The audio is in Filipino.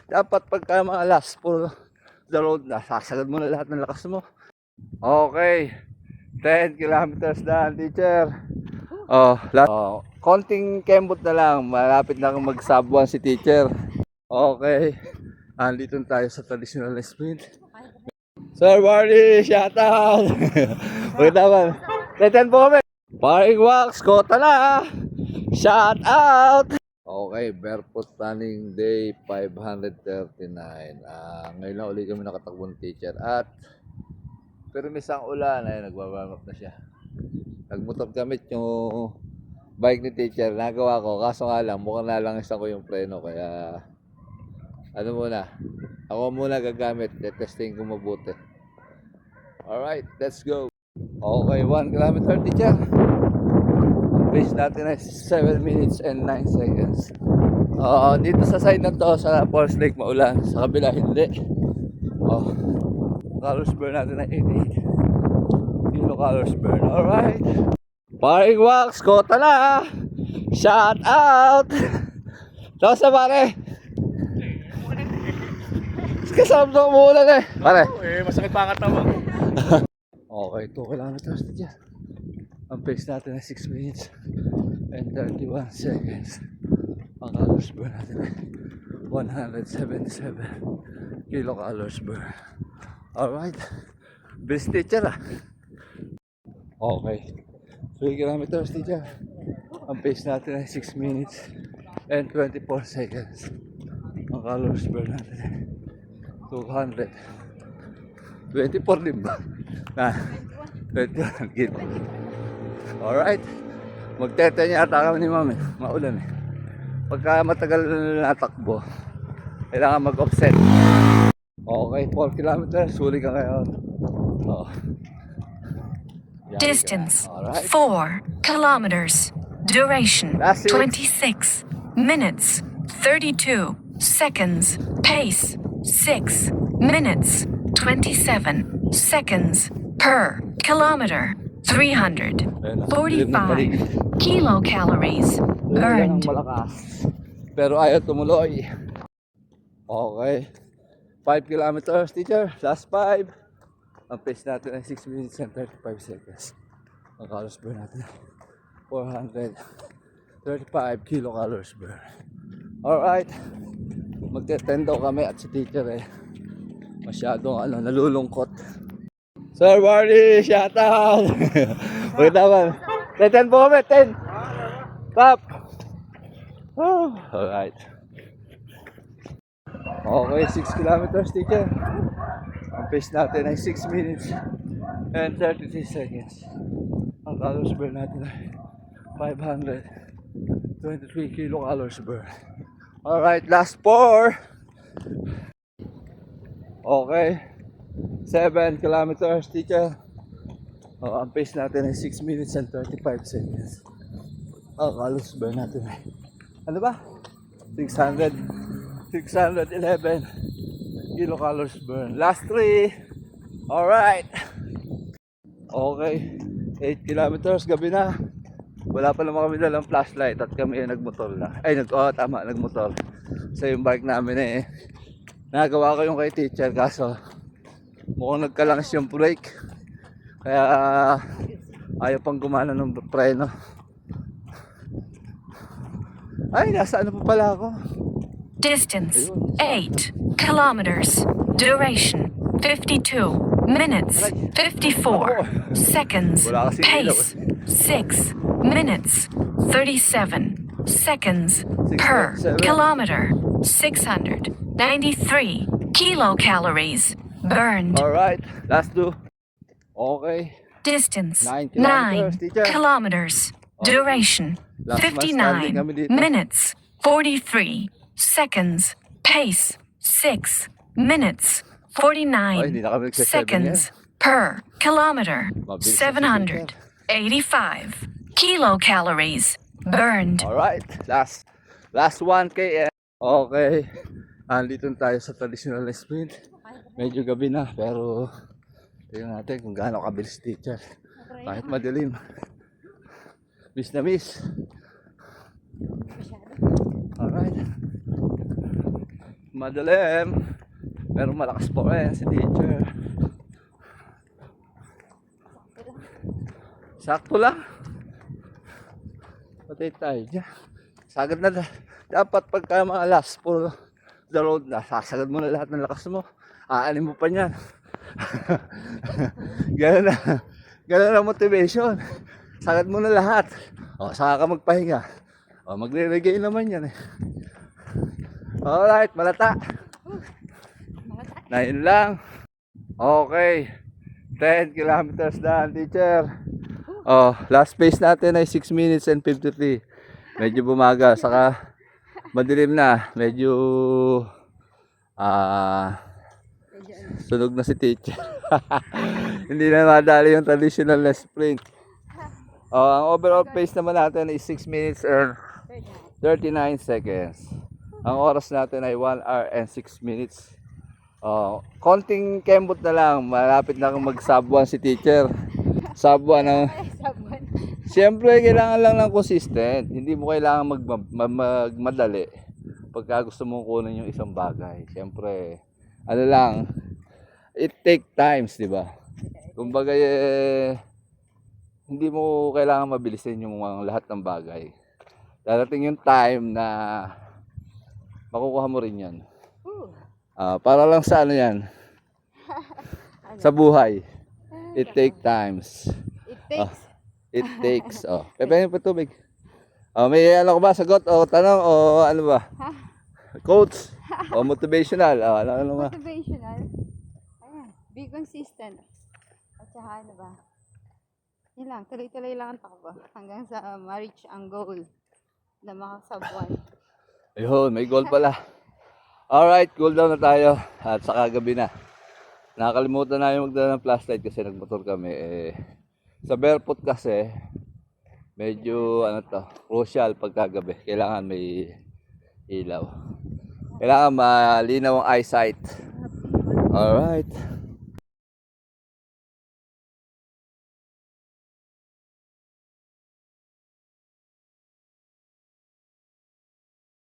dapat pagka mga last for the road na, sasagad mo na lahat ng lakas mo. Okay, 10 kilometers na, teacher. Konting kembot na lang, malapit na akong mag-sub 1 si teacher. Okay, andito tayo sa traditional sprint. Sir Barney, shout out! Maganda ba? 10 po kami. Paring wax, kota na! Shout out! Okay, barefoot running day 539. Ngayon na uli kami nakatakbo ng teacher at permis ang ulan ay nagwa-warm up na siya. Nagmotor gamit yung bike ni teacher, nagawa ko, kaso nga lang mukhang nalangisan ko yung preno kaya ano muna, ako muna gagamit, testing ko mabuti. Alright, let's go. Okay, 1 kilometer teacher. Pace natin ay 7 minutes and 9 seconds. Dito sa side na to, sa Falls Lake maulan, sa kabila hindi. Calories burn natin ay 88 kilocalories burn. Alright, paring wax, kota na! Shout out! Tapos na pare! Kasama na umuulan eh pare. Masakit pa katawag. Okay, 2 kilometers na dyan. Ang pace natin ay 6 minutes and 31 seconds. Ang calories burn natin ay 177 kilocalories burn. Alright, best teacher Okay, 3 kilometers teacher. Ang pace natin ay 6 minutes and 24 seconds. Ang calories burn natin ay 224 din ba? 21 kilo. Alright, magtete niya ata kami ni mami, maulan eh. Pagka matagal na natakbo, kailangan mag-offset. Okay, 4 kilometers, huli ka ngayon. Distance 4 kilometers. Duration 26 minutes 32 seconds. Pace 6 minutes 27 seconds per kilometer. 345 kilocalories burned. Pero ayaw tumuloy. Okay, 5 kilometers teacher, last 5. Ang pace natin ay 6 minutes and 35 seconds. Ang calories burn natin 435 kilocalories burn. Alright, magte-10 daw kami at si teacher eh masyadong nalulungkot. Sir Barney, shout out! Maganda ba? 10 po kami, 10! Stop! Alright. Okay, 6 kilometers teacher. Ang pace natin ay 6 minutes and 33 seconds. Ang calories burn natin ay 523 kilocalories burn. Alright, last 4. Okay, 7 kilometers teacher. Ang pace natin ay 6 minutes and 35 seconds. Ang calories burn natin ay ano ba? 611 kilocalories burn. Last 3. Alright. Okay, 8 kilometers, gabi na. Wala pa naman kami dalang flashlight at kami ay nagmotor lang. Nagmotor. So yung bike namin eh, nagawa ko yung kay teacher kaso mukhang nagkalangis yung brake. Kaya ayaw pang gumana ng preno. Ay, nasa ano pa pala ako? Distance 8 kilometers. Duration 52 minutes 54 seconds. Pace 6 minutes 37 seconds per kilometer. 693 kilocalories burned. Alright, last 2. Okay. Distance 9 9 teacher. kilometers. Duration Last man standing 59 kami dito. minutes 43 seconds. Pace 6 minutes Ay, hindi 49 na kami nagsa-7 seconds per kilometer. Mabilis na si 785 kilocalories burned. Alright, last 1 km. Okay, andito tayo sa traditional sprint. Medyo gabi na pero tingnan natin kung gaano kabilis teacher. Kahit madilim. Miss na miss. Alright. madilim. Pero malakas po rin si teacher. Sakto lang. Patay tayo dyan. Sagad na. Dapat pagka mga last for the road na, sasagad mo na lahat ng lakas mo. Aanin mo pa niyan. Ganun na. Ganun na motivation. Sagad mo na lahat. O, saka ka magpahinga. O, magre-regain naman yan eh. Alright, malata. 9 lang. Okay. 10 kilometers daan, teacher. Oh, last pace natin ay 6 minutes and 53. Medyo bumaga. Saka madilim na. Medyo sunog na si teacher. Hindi na madali yung traditional na sprint. Ang overall pace naman natin is 6 minutes and 39 seconds. Ang oras natin ay 1 hour and 6 minutes. Konting kembot na lang. Malapit na mag-sub 1 si teacher. Sub 1 ng... Siyempre, kailangan lang ng consistent. Hindi mo kailangan magmadali pagka gusto mong kunin yung isang bagay. Siyempre, ano lang, it take times, di ba? Kumbaga, hindi mo kailangan mabilisin yung lahat ng bagay. Darating yung time na makukuha mo rin yan. Para lang sa ano yan, sa buhay. It take times. It takes. Pepe pa tubig. May ano ko ba? Sagot o tanong o ano ba? Quotes o motivational. Ano ba? Motivational. Ayan. Be consistent. At saka ano ba? Yun lang. Tuloy-tuloy lang ang takbo. Hanggang sa ma-reach ang goal na makasub 1. Ayun, may goal pala. Alright, cool down na tayo. At saka gabi na. Nakakalimutan na yung magdala ng flashlight kasi nagmotor kami. Sa barefoot kasi, medyo crucial pagkagabi. Kailangan may ilaw. Kailangan malinaw ang eyesight. Alright.